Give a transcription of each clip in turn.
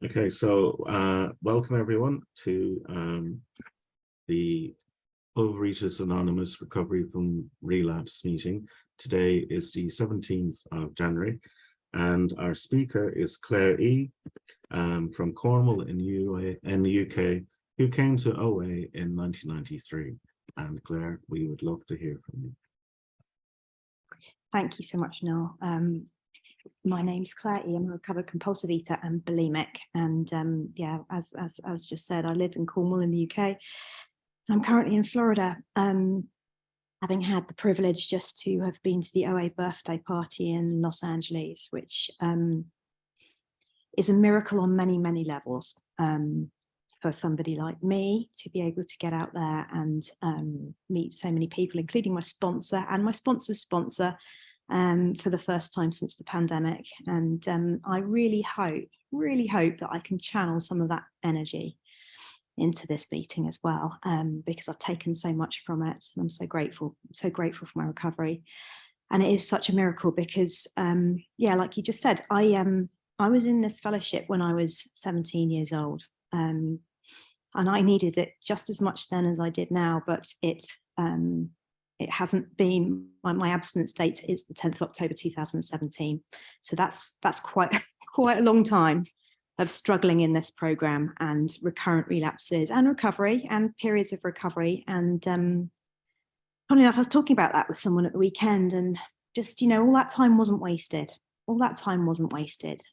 Okay, so welcome everyone to the Overeaters Anonymous Recovery from Relapse meeting. Today is the 17th of January, and our speaker is Claire E. From Cornwall in the UK, who came to OA in 1993. And Claire, we would love to hear from you. Thank you so much, Noel. My name's Claire E. I'm a recovered compulsive eater and bulimic. And yeah, as just said, I live in Cornwall in the UK. I'm currently in Florida, having had the privilege just to have been to the OA birthday party in Los Angeles, which is a miracle on many, many levels. For somebody like me to be able to get out there and meet so many people, including my sponsor and my sponsor's sponsor, for the first time since the pandemic. And I really hope that I can channel some of that energy into this meeting as well, because I've taken so much from it, and I'm so grateful for my recovery. And it is such a miracle because, yeah, like you just said, I was in this fellowship when I was 17 years old. And I needed it just as much then as I did now, but it hasn't been, my abstinence date is the 10th of October 2017. So that's quite a long time of struggling in this program and recurrent relapses and recovery and periods of recovery. And funny enough, I was talking about that with someone at the weekend, and just, you know, all that time wasn't wasted.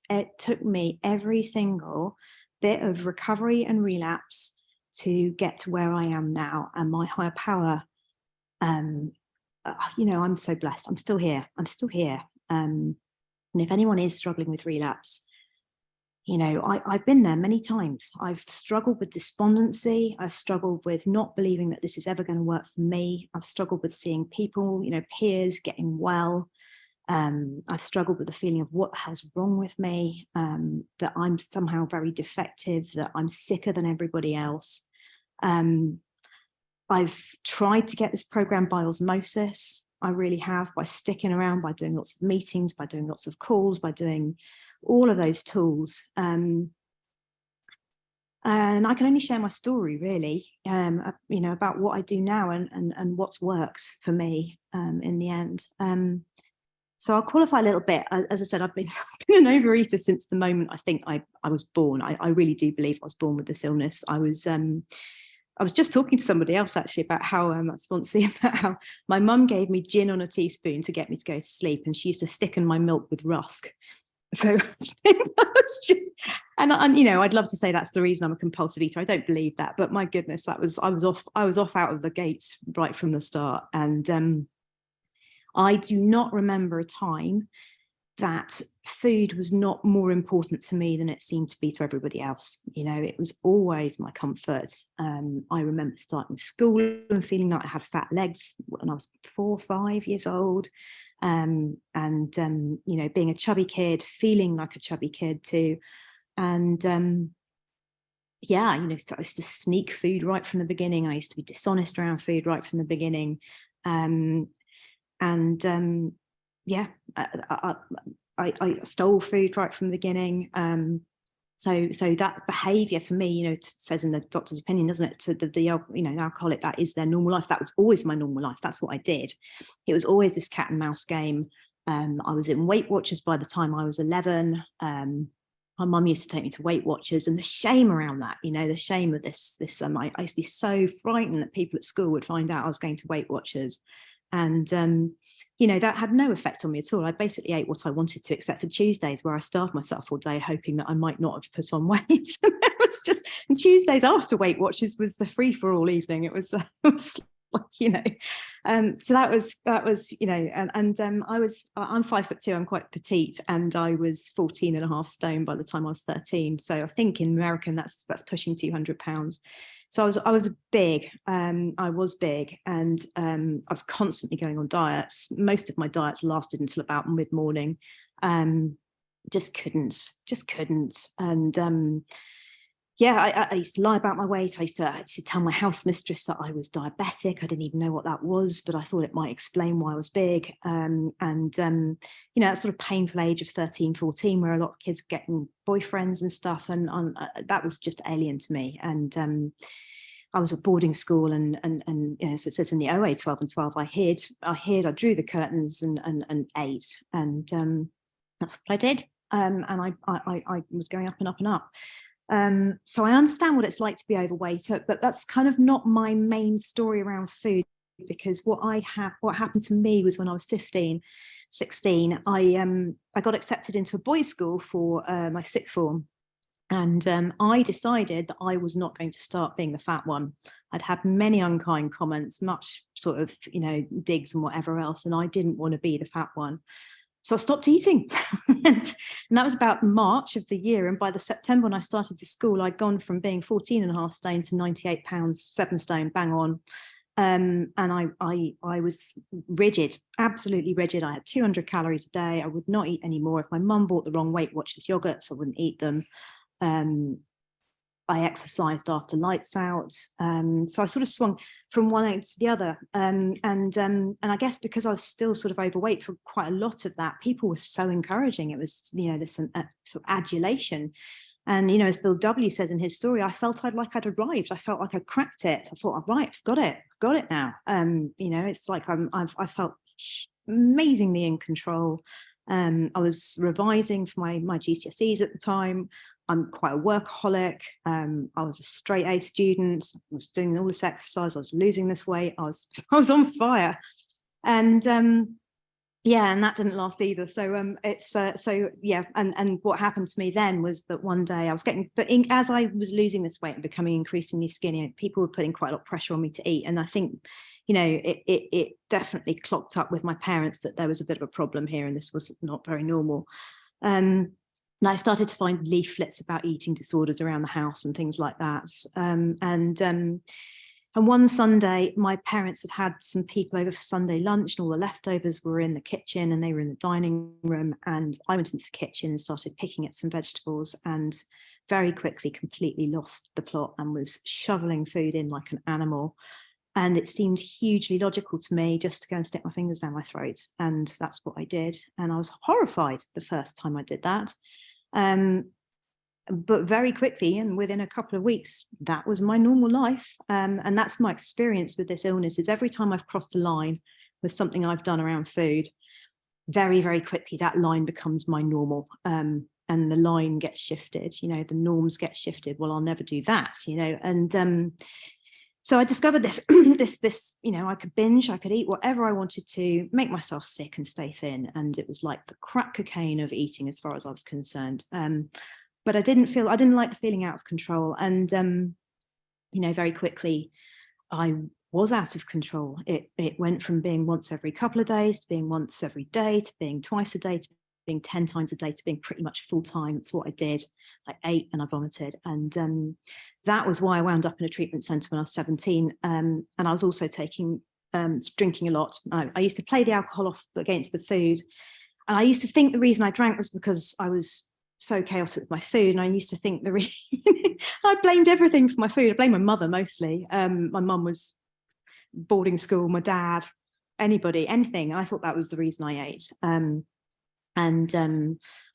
It took me every single bit of recovery and relapse to get to where I am now, and my higher power, you know, I'm so blessed. I'm still here. And if anyone is struggling with relapse, you know, I've been there many times. I've struggled with despondency. I've struggled with not believing that this is ever going to work for me. I've struggled with seeing people, you know, peers getting well. I've struggled with the feeling of what the hell's wrong with me, that I'm somehow very defective, that I'm sicker than everybody else. I've tried to get this program by osmosis. I really have, by sticking around, by doing lots of meetings, by doing lots of calls, by doing all of those tools. And I can only share my story, really, you know, about what I do now and what's worked for me in the end. So I'll qualify a little bit. As I said, I've been an overeater since the moment I think I was born. I really do believe I was born with this illness. I was just talking to somebody else actually about how about how my mum gave me gin on a teaspoon to get me to go to sleep, and she used to thicken my milk with rusk. So that was just, and you know, I'd love to say that's the reason I'm a compulsive eater. I don't believe that, but my goodness, I was off out of the gates right from the start. And I do not remember a time that food was not more important to me than it seemed to be to everybody else. You know, it was always my comfort. I remember starting school and feeling like I had fat legs when I was 4 or 5 years old. You know, being a chubby kid, feeling like a chubby kid too. And yeah, you know, so I used to sneak food right from the beginning. I used to be dishonest around food right from the beginning. Yeah, I stole food right from the beginning. So that behavior for me, you know, it says in the doctor's opinion, doesn't it, to the you know, alcoholic, that is their normal life. That was always my normal life. That's what I did. It was always this cat and mouse game. I was in Weight Watchers by the time I was 11. My mum used to take me to Weight Watchers, and the shame around that, you know, the shame of this I used to be so frightened that people at school would find out I was going to Weight Watchers. And, you know, that had no effect on me at all. I basically ate what I wanted to, except for Tuesdays, where I starved myself all day, hoping that I might not have put on weight. And it was just, and Tuesdays after Weight Watchers was the free for all evening. It was like, you know, so that was, you know, and I'm 5'2", I'm quite petite, and I was 14.5 stone by the time I was 13. So I think in American, that's pushing 200 pounds. So I was big, and I was constantly going on diets. Most of my diets lasted until about mid-morning. Just couldn't. And yeah, I used to lie about my weight. I used to tell my house mistress that I was diabetic. I didn't even know what that was, but I thought it might explain why I was big. You know, that sort of painful age of 13, 14, where a lot of kids were getting boyfriends and stuff. And that was just alien to me. And I was at boarding school, and you know, so it says in the OA 12 and 12, I hid, I drew the curtains and ate. And that's what I did. And I was going up and up and up. So I understand what it's like to be overweight, but that's kind of not my main story around food, because what happened to me was when I was 15, 16, I got accepted into a boys' school for my sixth form. And I decided that I was not going to start being the fat one. I'd had many unkind comments, much sort of, you know, digs and whatever else, and I didn't want to be the fat one. So I stopped eating. And that was about March of the year. And by the September when I started the school, I'd gone from being 14 and a half stone to 98 pounds, 7 stone, bang on. And I was rigid, absolutely rigid. I had 200 calories a day. I would not eat anymore. If my mum bought the wrong Weight Watchers yogurts, I wouldn't eat them. I exercised after lights out. So I sort of swung from one end to the other. And I guess because I was still sort of overweight for quite a lot of that, people were so encouraging. It was, you know, this sort of adulation. And, you know, as Bill W. says in his story, I felt I'd arrived. I felt like I cracked it. I thought, right, I've got it now. You know, it's like I felt amazingly in control. I was revising for my GCSEs at the time. I'm quite a workaholic. I was a straight A student. I was doing all this exercise. I was losing this weight. I was on fire, and yeah, and that didn't last either. So yeah, and what happened to me then was that one day I was getting, as I was losing this weight and becoming increasingly skinny, people were putting quite a lot of pressure on me to eat, and I think, you know, it definitely clocked up with my parents that there was a bit of a problem here, and this was not very normal. And I started to find leaflets about eating disorders around the house and things like that. And one Sunday, my parents had some people over for Sunday lunch, and all the leftovers were in the kitchen, and they were in the dining room. And I went into the kitchen and started picking at some vegetables, and very quickly completely lost the plot and was shoveling food in like an animal. And it seemed hugely logical to me just to go and stick my fingers down my throat. And that's what I did. And I was horrified the first time I did that. But very quickly, and within a couple of weeks, that was my normal life. And that's my experience with this illness, is every time I've crossed a line with something I've done around food, very, very quickly, that line becomes my normal. And the line gets shifted, you know, the norms get shifted. Well, I'll never do that, you know. And so I discovered this, you know, I could binge, I could eat whatever I wanted to, make myself sick and stay thin. And it was like the crack cocaine of eating as far as I was concerned. But I didn't like the feeling out of control. And, you know, very quickly, I was out of control. It went from being once every couple of days to being once every day, to being twice a day, to being 10 times a day, to being pretty much full time. That's what I did. I ate and I vomited. And that was why I wound up in a treatment centre when I was 17. And I was also drinking a lot. I used to play the alcohol off against the food. And I used to think the reason I drank was because I was so chaotic with my food. And I used to think I blamed everything for my food. I blamed my mother mostly. My mum was boarding school, my dad, anybody, anything. And I thought that was the reason I ate. And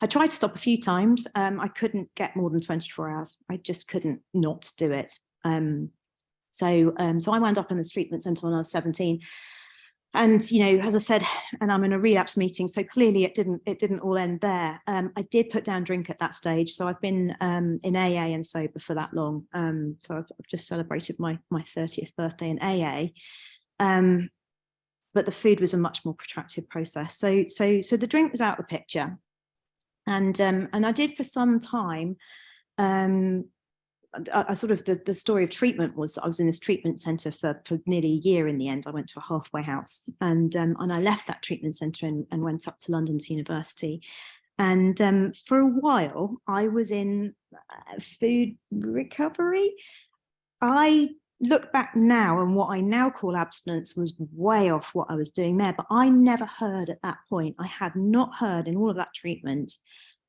I tried to stop a few times. I couldn't get more than 24 hours. I just couldn't not do it. So I wound up in this treatment centre when I was 17. And, you know, as I said, and I'm in a relapse meeting, so clearly it didn't all end there. I did put down drink at that stage. So I've been in AA and sober for that long. So I've just celebrated my 30th birthday in AA. But the food was a much more protracted process. So the drink was out of the picture. And I did for some time. I sort of, the story of treatment was I was in this treatment centre for nearly a year in the end. I went to a halfway house, and I left that treatment centre and went up to London's university. And for a while, I was in food recovery. I look back now, and what I now call abstinence was way off what I was doing there. But I never heard at that point, I had not heard in all of that treatment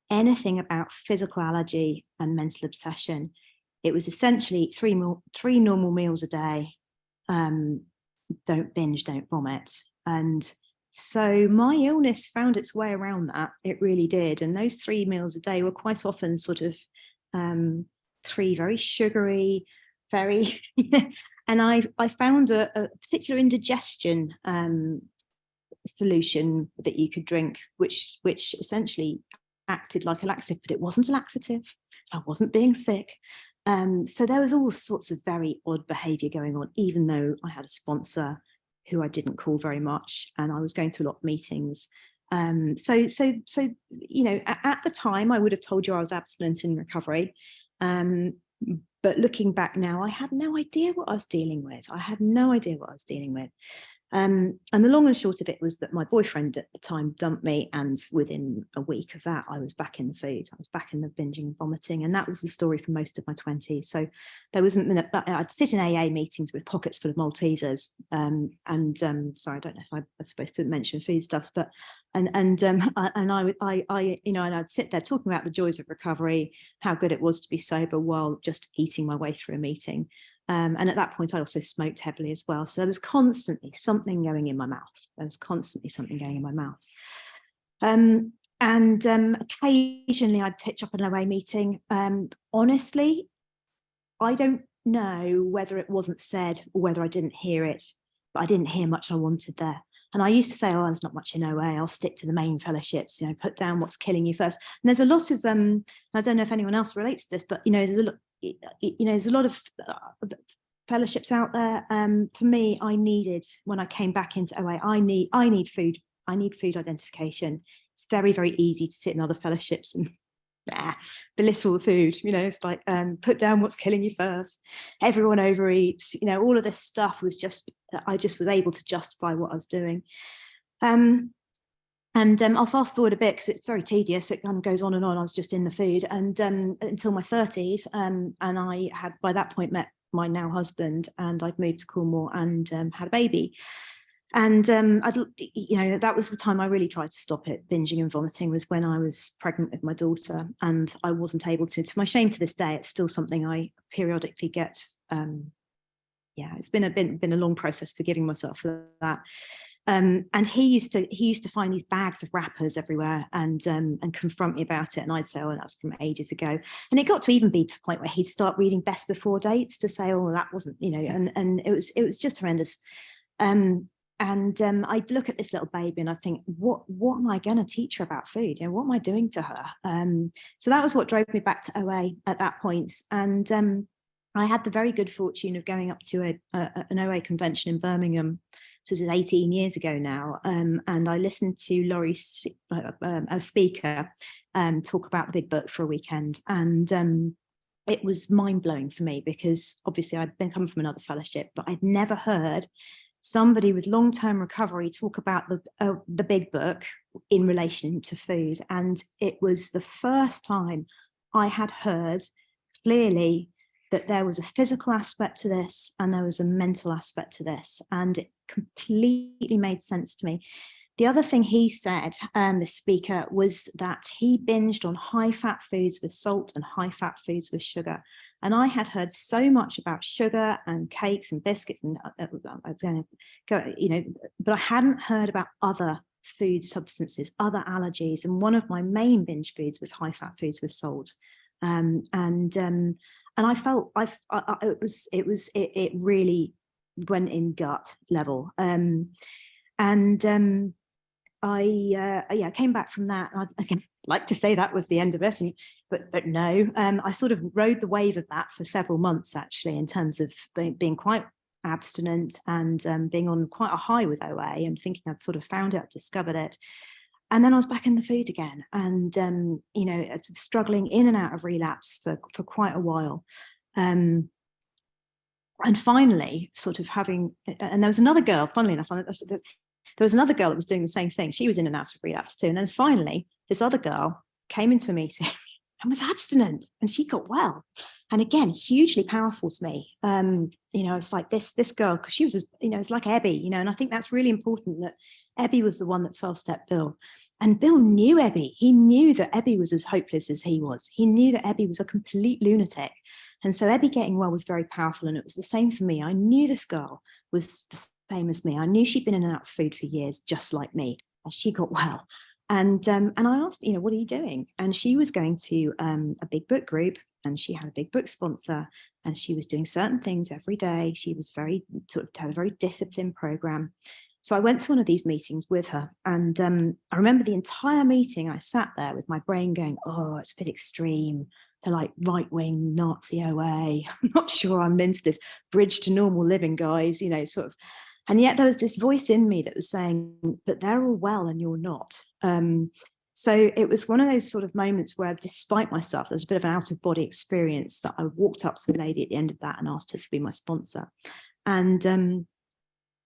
anything about physical allergy and mental obsession. it was essentially three normal meals a day. Don't binge, don't vomit. And so my illness found its way around that. It really did. And those 3 meals a day were quite often sort of 3 very sugary, very, and I found a particular indigestion solution that you could drink, which essentially acted like a laxative, but it wasn't a laxative. I wasn't being sick. So there was all sorts of very odd behavior going on, even though I had a sponsor who I didn't call very much, and I was going to a lot of meetings. So you know, at the time I would have told you I was abstinent in recovery, but looking back now, I had no idea what I was dealing with. I had no idea what I was dealing with. And the long and short of it was that my boyfriend at the time dumped me, and within a week of that, I was back in the food. I was back in the binging and vomiting, and that was the story for most of my 20s. So there wasn't, I'd sit in AA meetings with pockets full of Maltesers, sorry, I don't know if I was supposed to mention foodstuffs, but I you know, and I'd sit there talking about the joys of recovery, how good it was to be sober while just eating my way through a meeting. And at that point, I also smoked heavily as well. So there was constantly something going in my mouth. There was constantly something going in my mouth. Occasionally I'd pitch up an OA meeting. Honestly, I don't know whether it wasn't said or whether I didn't hear it, but I didn't hear much I wanted there. And I used to say, oh, there's not much in OA. I'll stick to the main fellowships, you know, put down what's killing you first. And there's a lot of, I don't know if anyone else relates to this, but, you know, there's a lot of fellowships out there. For me, I needed, when I came back into OA, I need food. I need food identification. It's very, very easy to sit in other fellowships and belittle the food. You know, it's like, put down what's killing you first. Everyone overeats. You know, all of this stuff was just, I just was able to justify what I was doing. I'll fast forward a bit because it's very tedious. It kind of goes on and on. I was just in the food, and until my 30s, and I had by that point met my now husband, and I'd moved to Cornwall and had a baby. And you know, that was the time I really tried to stop it. Binging and vomiting was when I was pregnant with my daughter, and I wasn't able to. To my shame, to this day, it's still something I periodically get. Yeah, it's been a long process forgiving myself for that. And he used to find these bags of wrappers everywhere and confront me about it, and I'd say, oh, that was from ages ago. And it got to even be to the point where he'd start reading best before dates to say, oh, that wasn't, you know, and it was just horrendous. I'd look at this little baby and I think, what am I going to teach her about food? You know, what am I doing to her? So that was what drove me back to OA at that point. And I had the very good fortune of going up to an OA convention in Birmingham. So this is 18 years ago now, and I listened to Laurie, a speaker, talk about the big book for a weekend, and it was mind-blowing for me because obviously I'd come from another fellowship, but I'd never heard somebody with long-term recovery talk about the big book in relation to food. And it was the first time I had heard clearly that there was a physical aspect to this and there was a mental aspect to this, and it completely made sense to me. The other thing he said, the speaker, was that he binged on high-fat foods with salt and high-fat foods with sugar. And I had heard so much about sugar and cakes and biscuits, and I was going to go, you know, but I hadn't heard about other food substances, other allergies. And one of my main binge foods was high-fat foods with salt. And I felt it really went in gut level. I came back from that. I can like to say that was the end of it, but no. I sort of rode the wave of that for several months actually, in terms of being quite abstinent and being on quite a high with OA and thinking I'd sort of found it, discovered it. And then I was back in the food again, and you know, struggling in and out of relapse for quite a while. And finally, sort of having, and there was another girl, funnily enough, there was another girl that was doing the same thing. She was in and out of relapse too. And then finally, this other girl came into a meeting and was abstinent, and she got well. And again, hugely powerful to me. You know, it's like this girl, because she was, you know, it's like Ebby, you know, and I think that's really important, that Ebby was the one that 12-stepped Bill. And Bill knew Ebby. He knew that Ebby was as hopeless as he was. He knew that Ebby was a complete lunatic. And so Ebby getting well was very powerful, and it was the same for me. I knew this girl was the same as me. I knew she'd been in and out of food for years, just like me, as she got well. And I asked, what are you doing? And she was going to a big book group, and she had a big book sponsor, and she was doing certain things every day. She was had a very disciplined program. So I went to one of these meetings with her, and I remember the entire meeting, I sat there with my brain going, oh, it's a bit extreme. They're like right-wing Nazi OA. I'm not sure I'm into this bridge to normal living, guys, sort of. And yet there was this voice in me that was saying, but they're all well and you're not. So it was one of those sort of moments where, despite myself, there was a bit of an out-of-body experience that I walked up to a lady at the end of that and asked her to be my sponsor. And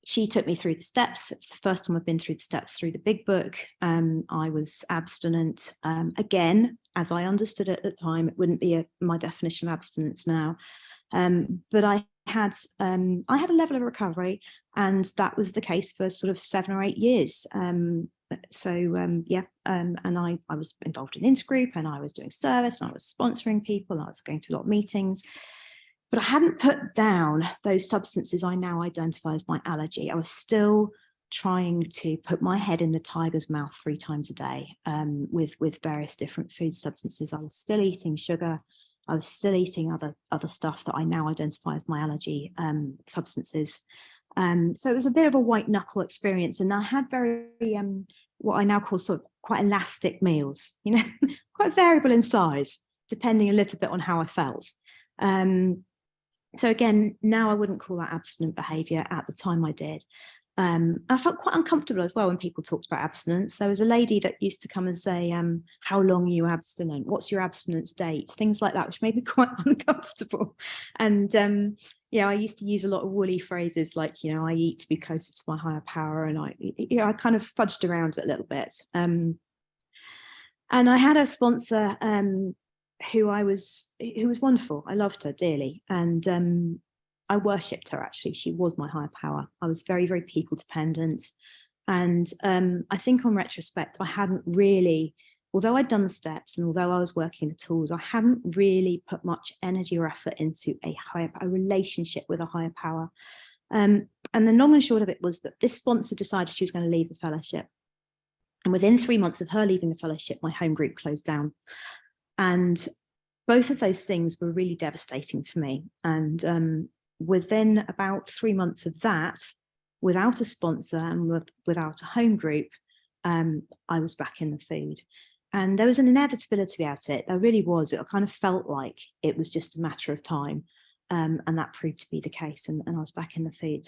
she took me through the steps. It was the first time I've been through the steps through the big book. I was abstinent. Again, as I understood it at the time, it wouldn't be my definition of abstinence now. But I had a level of recovery, and that was the case for sort of 7 or 8 years. And I was involved in intergroup, and I was doing service, and I was sponsoring people, and I was going to a lot of meetings. But I hadn't put down those substances I now identify as my allergy. I was still trying to put my head in the tiger's mouth 3 times a day with various different food substances. I was still eating sugar. I was still eating other stuff that I now identify as my allergy substances. So it was a bit of a white knuckle experience, and I had very what I now call sort of quite elastic meals, quite variable in size, depending a little bit on how I felt. So again, now I wouldn't call that abstinent behaviour. At the time I did. I felt quite uncomfortable as well when people talked about abstinence. There was a lady that used to come and say, how long are you abstinent? What's your abstinence date? Things like that, which made me quite uncomfortable. And I used to use a lot of woolly phrases like, I eat to be closer to my higher power. And I kind of fudged around it a little bit. And I had a sponsor who was wonderful. I loved her dearly. And I worshipped her, actually. She was my higher power. I was very, very people dependent. And I think on retrospect, I hadn't really, although I'd done the steps and although I was working the tools, I hadn't really put much energy or effort into a relationship with a higher power. And the long and short of it was that this sponsor decided she was going to leave the fellowship. And within 3 months of her leaving the fellowship, my home group closed down. And both of those things were really devastating for me. And within about 3 months of that, without a sponsor and without a home group, I was back in the food. And there was an inevitability about it. There really was. It kind of felt like it was just a matter of time. And that proved to be the case. And I was back in the food.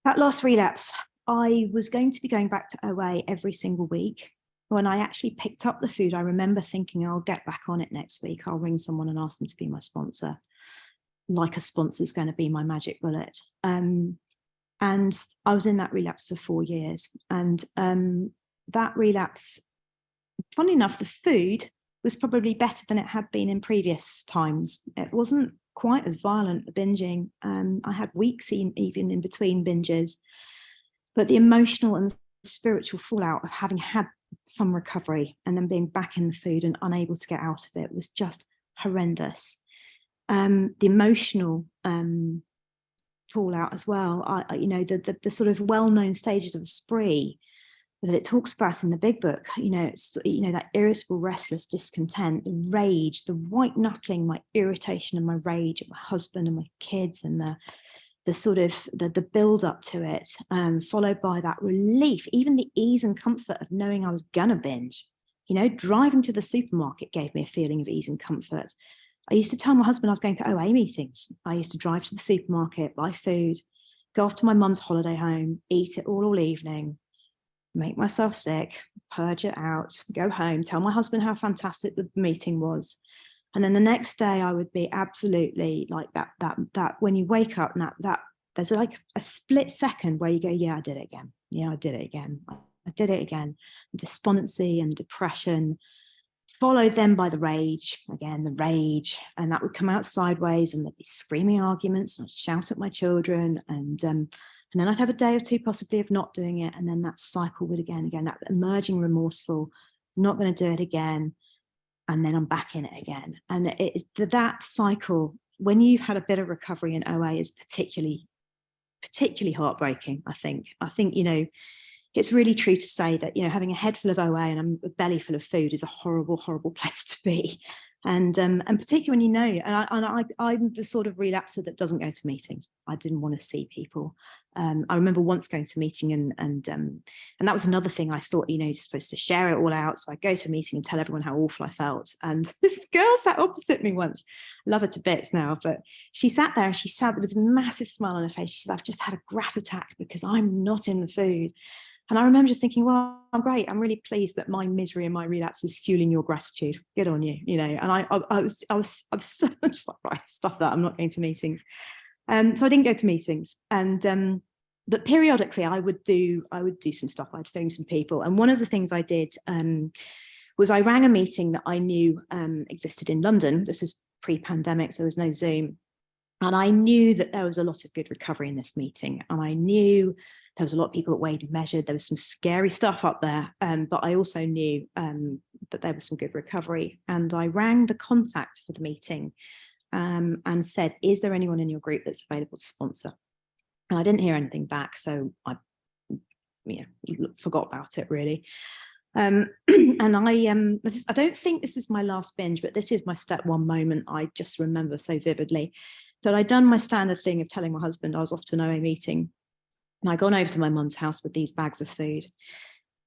That last relapse, I was going to be going back to OA every single week. When I actually picked up the food, I remember thinking, I'll get back on it next week. I'll ring someone and ask them to be my sponsor. Like a sponsor is going to be my magic bullet. And I was in that relapse for 4 years. And that relapse, funny enough, the food was probably better than it had been in previous times. It wasn't quite as violent, the binging. I had weeks even in between binges. But the emotional and spiritual fallout of having had some recovery and then being back in the food and unable to get out of it was just horrendous. The emotional fallout as well. The sort of well-known stages of a spree that it talks about in the big book. It's that irritable, restless discontent, the rage, the white knuckling, my irritation and my rage at my husband and my kids, and the sort of the build up to it, followed by that relief, even the ease and comfort of knowing I was gonna binge. Driving to the supermarket gave me a feeling of ease and comfort. I used to tell my husband I was going to OA meetings. I used to drive to the supermarket, buy food, go off to my mum's holiday home, eat it all evening, make myself sick, purge it out, go home, tell my husband how fantastic the meeting was. And then the next day I would be absolutely like that when you wake up and that there's like a split second where you go, yeah, I did it again. Yeah, I did it again. I did it again. Despondency and depression, followed then by the rage, and that would come out sideways, and there'd be screaming arguments, and I'd shout at my children, and then I'd have a day or two possibly of not doing it, and then that cycle would again, that emerging remorseful, not going to do it again. and then I'm back in it again. And that cycle, when you've had a bit of recovery in OA, is particularly heartbreaking. I think, you know, it's really true to say that, you know, having a head full of OA and a belly full of food is a horrible, horrible place to be. And particularly when you know, I'm the sort of relapser that doesn't go to meetings. I didn't want to see people. I remember once going to a meeting and that was another thing. I thought, you know, you're supposed to share it all out. So I go to a meeting and tell everyone how awful I felt. And this girl sat opposite me once. Love her to bits now, but she sat there and she sat with a massive smile on her face. She said, "I've just had a grat attack because I'm not in the food." And I remember just thinking, well, I'm great. I'm really pleased that my misery and my relapse is fueling your gratitude. Good on you, you know. And I was so much like, right, stuff that. I'm not going to meetings. So I didn't go to meetings. And but periodically I would do some stuff. I'd phone some people. And one of the things I did was I rang a meeting that I knew existed in London. This is pre-pandemic, so there was no Zoom. And I knew that there was a lot of good recovery in this meeting. And I knew there was a lot of people that weighed and measured. There was some scary stuff up there, but I also knew that there was some good recovery. And I rang the contact for the meeting and said, "Is there anyone in your group that's available to sponsor?" And I didn't hear anything back, so I forgot about it really. And I don't think this is my last binge, but this is my step one moment. I just remember so vividly that I'd done my standard thing of telling my husband I was off to an OA meeting. And I'd gone over to my mum's house with these bags of food.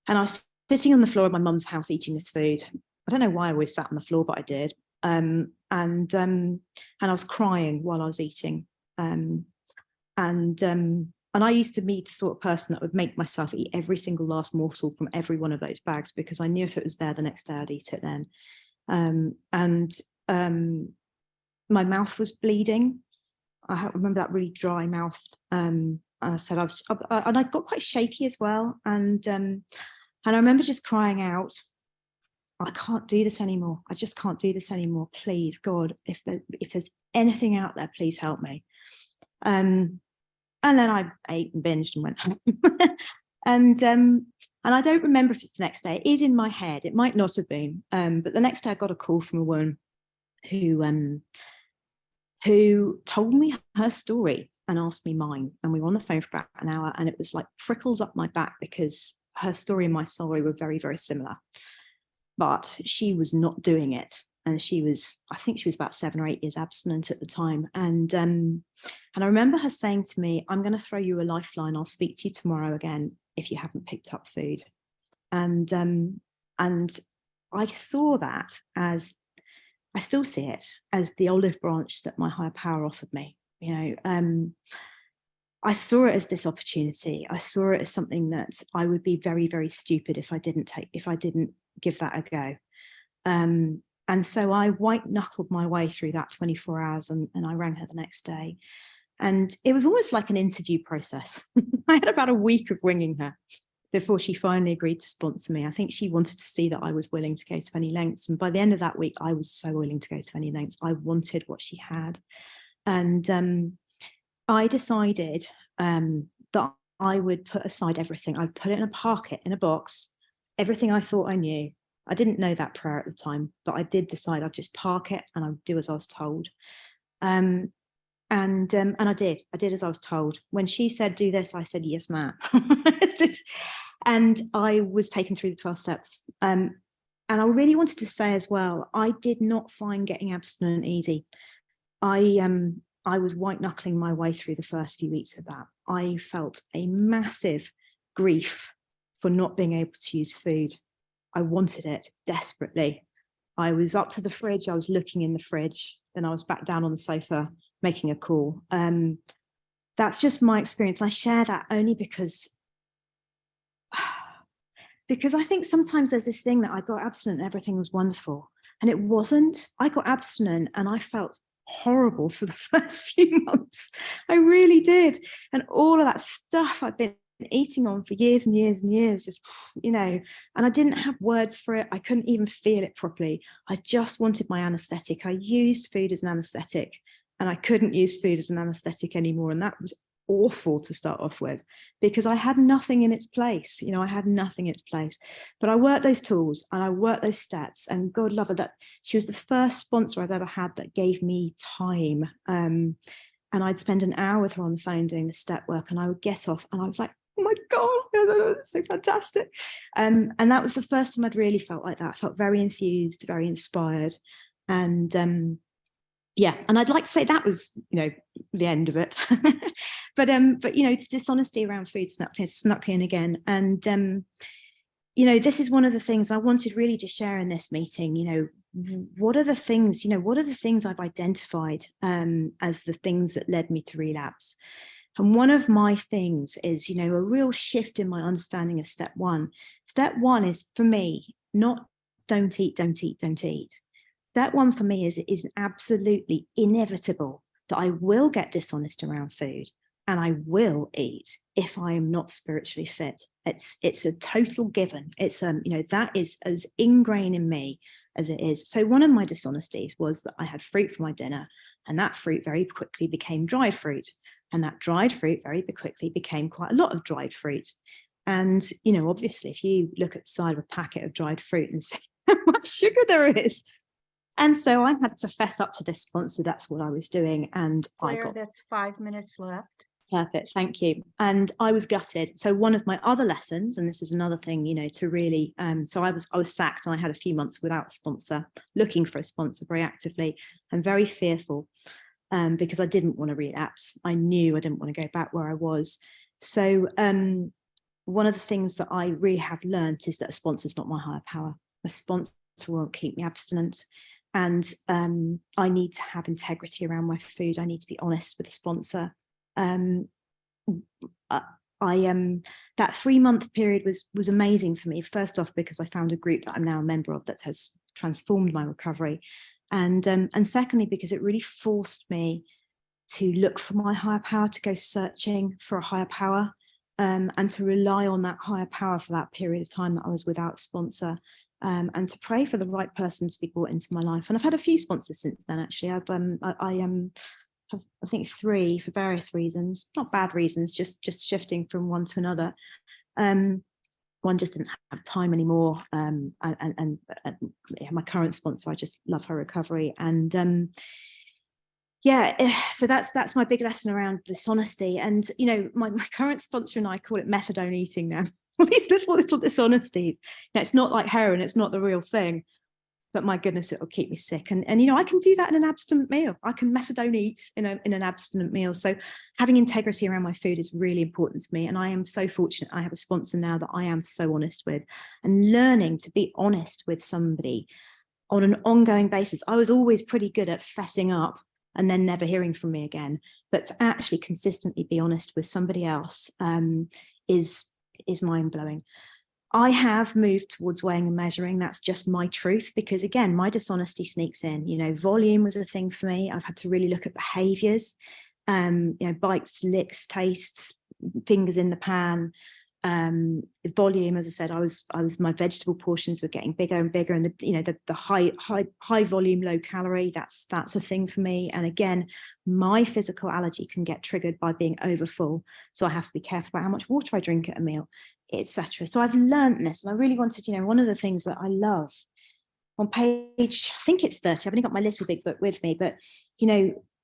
And I was sitting on the floor of my mum's house eating this food. I don't know why I always sat on the floor, but I did. And I was crying while I was eating. And I used to be the sort of person that would make myself eat every single last morsel from every one of those bags, because I knew if it was there the next day, I'd eat it then. My mouth was bleeding. I remember that really dry mouth. I said and I got quite shaky as well. And I remember just crying out, "I can't do this anymore. I just can't do this anymore. Please, God, if there's anything out there, please help me." And then I ate and binged and went home. And I don't remember if it's the next day. It is in my head. It might not have been. But the next day I got a call from a woman who told me her story and asked me mine. And we were on the phone for about an hour, and it was like prickles up my back because her story and my story were very, very similar. But she was not doing it. And I think she was about 7 or 8 years abstinent at the time. And I remember her saying to me, "I'm going to throw you a lifeline. I'll speak to you tomorrow again if you haven't picked up food." And I saw that as, I still see it as the olive branch that my higher power offered me. You know, I saw it as this opportunity. I saw it as something that I would be very, very stupid if I didn't give that a go. And so I white knuckled my way through that 24 hours and I rang her the next day. And it was almost like an interview process. I had about a week of ringing her before she finally agreed to sponsor me. I think she wanted to see that I was willing to go to any lengths. And by the end of that week, I was so willing to go to any lengths. I wanted what she had. And I decided that I would put aside everything. I'd put it in a pocket, in a box, everything I thought I knew. I didn't know that prayer at the time, but I did decide I'd just park it and I'd do as I was told. And I did as I was told. When she said, "Do this," I said, "Yes, ma'am." And I was taken through the 12 steps. And I really wanted to say as well, I did not find getting abstinent easy. I was white knuckling my way through the first few weeks of that. I felt a massive grief for not being able to use food. I wanted it desperately. I was up to the fridge. I was looking in the fridge. Then I was back down on the sofa making a call. That's just my experience. I share that only because I think sometimes there's this thing that I got abstinent and everything was wonderful. And it wasn't. I got abstinent and I felt horrible for the first few months. I really did. And all of that stuff I've been eating on for years and years and years, just, you know, and I didn't have words for it. I couldn't even feel it properly. I just wanted my anesthetic. I used food as an anesthetic and I couldn't use food as an anesthetic anymore. And that was awful to start off with, because I had nothing in its place. I had nothing in its place. But I worked those tools and I worked those steps, and God love her, that she was the first sponsor I've ever had that gave me time. And I'd spend an hour with her on the phone doing the step work, and I would get off and I was like, oh my God, that's so fantastic. And that was the first time I'd really felt like that. I felt very enthused, very inspired. And yeah, and I'd like to say that was, the end of it. but the dishonesty around food snuck in again. And this is one of the things I wanted really to share in this meeting. What are the things I've identified as the things that led me to relapse? And one of my things is, a real shift in my understanding of step one. Step one is, for me, not don't eat, don't eat, don't eat. Step one for me is absolutely inevitable that I will get dishonest around food, and I will eat if I am not spiritually fit. It's a total given. It's that is as ingrained in me as it is. So one of my dishonesties was that I had fruit for my dinner, and that fruit very quickly became dried fruit, and that dried fruit very quickly became quite a lot of dried fruit. And obviously, if you look at the side of a packet of dried fruit and say how much sugar there is. And so I had to fess up to this sponsor. That's what I was doing. And Claire, that's 5 minutes left. Perfect. Thank you. And I was gutted. So one of my other lessons, and this is another thing, to really, so I was sacked, and I had a few months without a sponsor, looking for a sponsor very actively, and very fearful because I didn't want to relapse. I knew I didn't want to go back where I was. So one of the things that I really have learned is that a sponsor is not my higher power. A sponsor won't keep me abstinent. And I need to have integrity around my food. I need to be honest with the sponsor. That 3-month period was amazing for me. First off, because I found a group that I'm now a member of that has transformed my recovery, and secondly, because it really forced me to look for my higher power, to go searching for a higher power, and to rely on that higher power for that period of time that I was without a sponsor. And to pray for the right person to be brought into my life. And I've had a few sponsors since then, actually. I think 3 for various reasons, not bad reasons, just shifting from one to another. One just didn't have time anymore. And my current sponsor, I just love her recovery. And so that's my big lesson around dishonesty. And, my current sponsor and I call it methadone eating now. All these little dishonesties. It's not like heroin, it's not the real thing, but my goodness, it'll keep me sick. And I can do that in an abstinent meal. I can methadone eat in an abstinent meal. So having integrity around my food is really important to me. And I am so fortunate I have a sponsor now that I am so honest with, and learning to be honest with somebody on an ongoing basis. I was always pretty good at fessing up and then never hearing from me again, but to actually consistently be honest with somebody else is mind-blowing. I have moved towards weighing and measuring. That's just my truth, because again, my dishonesty sneaks in. Volume was a thing for me. I've had to really look at behaviors, bites, licks, tastes, fingers in the pan. Volume, as I said, I was my vegetable portions were getting bigger and bigger, and the high volume, low calorie, that's a thing for me. And again, my physical allergy can get triggered by being overfull, so I have to be careful about how much water I drink at a meal, etc. So I've learned this, and I really wanted, one of the things that I love on page, I think it's 30, I've only got my little big book with me, but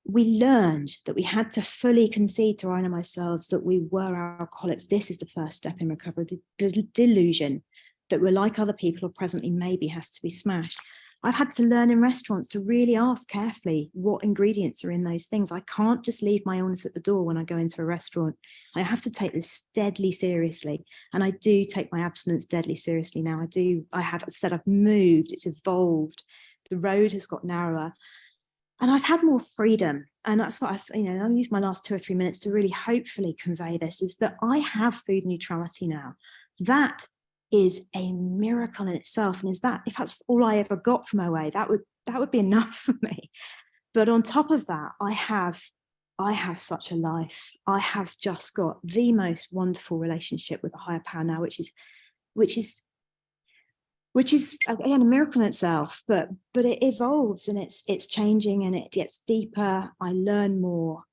we learned that we had to fully concede to our inner selves that we were alcoholics. This is the first step in recovery. The delusion that we're like other people or presently maybe has to be smashed. I've had to learn in restaurants to really ask carefully what ingredients are in those things. I can't just leave my illness at the door when I go into a restaurant. I have to take this deadly seriously. And I do take my abstinence deadly seriously now. I have said I've moved, it's evolved. The road has got narrower. And I've had more freedom. And that's what I'll use my last 2 or 3 minutes to really hopefully convey this, is that I have food neutrality now. That is a miracle in itself. And if that's all I ever got from OA, that would be enough for me. But on top of that, I have such a life. I have just got the most wonderful relationship with a higher power now, which is again a miracle in itself, but it evolves, and it's changing, and it gets deeper. I learn more.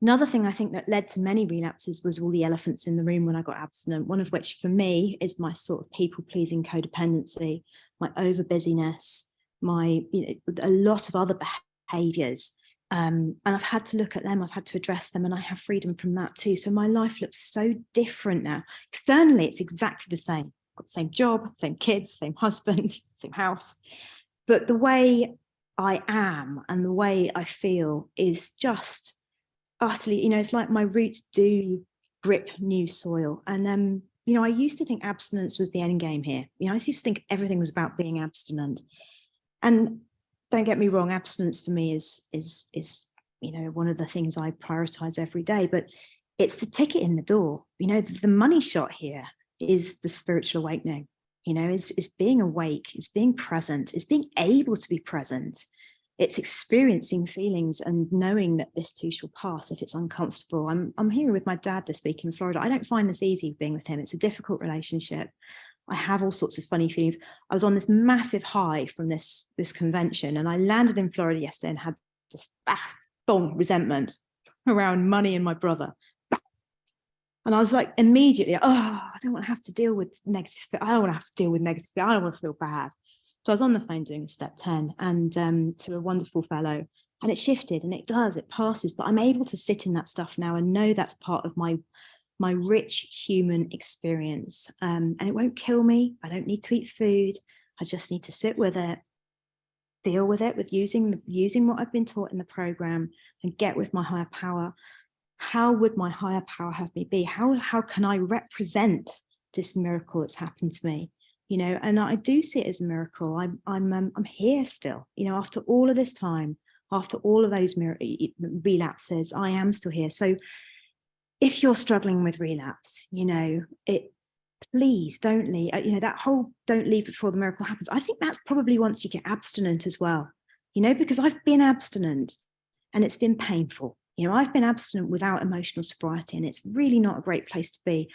Another thing I think that led to many relapses was all the elephants in the room when I got abstinent, one of which for me is my sort of people-pleasing codependency, my over-busyness, my, a lot of other behaviors. And I've had to look at them, I've had to address them, and I have freedom from that too. So my life looks so different now. Externally, it's exactly the same. I've got the same job, same kids, same husband, same house. But the way I am and the way I feel is just utterly, it's like my roots do grip new soil. And, I used to think abstinence was the end game here. I used to think everything was about being abstinent. And don't get me wrong, abstinence for me is one of the things I prioritize every day, but it's the ticket in the door. The money shot here is the spiritual awakening, is being awake, is being present, is being able to be present. It's experiencing feelings and knowing that this too shall pass if it's uncomfortable. I'm here with my dad this week in Florida. I don't find this easy being with him. It's a difficult relationship. I have all sorts of funny feelings. I was on this massive high from this convention, and I landed in Florida yesterday and had this boom resentment around money and my brother. And I was like, immediately, I don't want to have to deal with negative. I don't want to have to deal with negative. I don't want to feel bad. So I was on the phone doing a step 10 and to a wonderful fellow, and it shifted, and it passes, but I'm able to sit in that stuff now and know that's part of my rich human experience, and it won't kill me. I don't need to eat food. I just need to sit with it, deal with it, with using what I've been taught in the program, and get with my higher power. How would my higher power have me be? How can I represent this miracle that's happened to me? And I do see it as a miracle. I'm here still. After all of this time, after all of those relapses, I am still here. So if you're struggling with relapse, please don't leave. That whole don't leave before the miracle happens. I think that's probably once you get abstinent as well, because I've been abstinent and it's been painful. I've been abstinent without emotional sobriety, and it's really not a great place to be.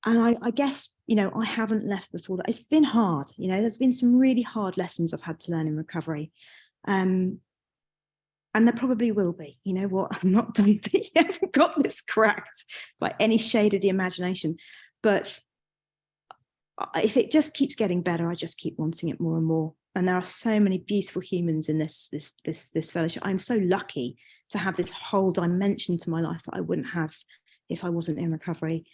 And I guess, I haven't left before that. It's been hard. There's been some really hard lessons I've had to learn in recovery. And there probably will be. You know what? I'm not doing it. You haven't got this cracked by any shade of the imagination. But if it just keeps getting better, I just keep wanting it more and more. And there are so many beautiful humans in this fellowship. I'm so lucky to have this whole dimension to my life that I wouldn't have if I wasn't in recovery.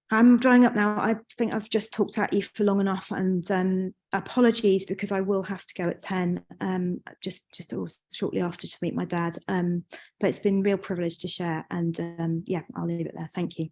I'm drying up now. I think I've just talked at you for long enough, and apologies because I will have to go at 10, just shortly after to meet my dad. But it's been a real privilege to share, and yeah, I'll leave it there. Thank you.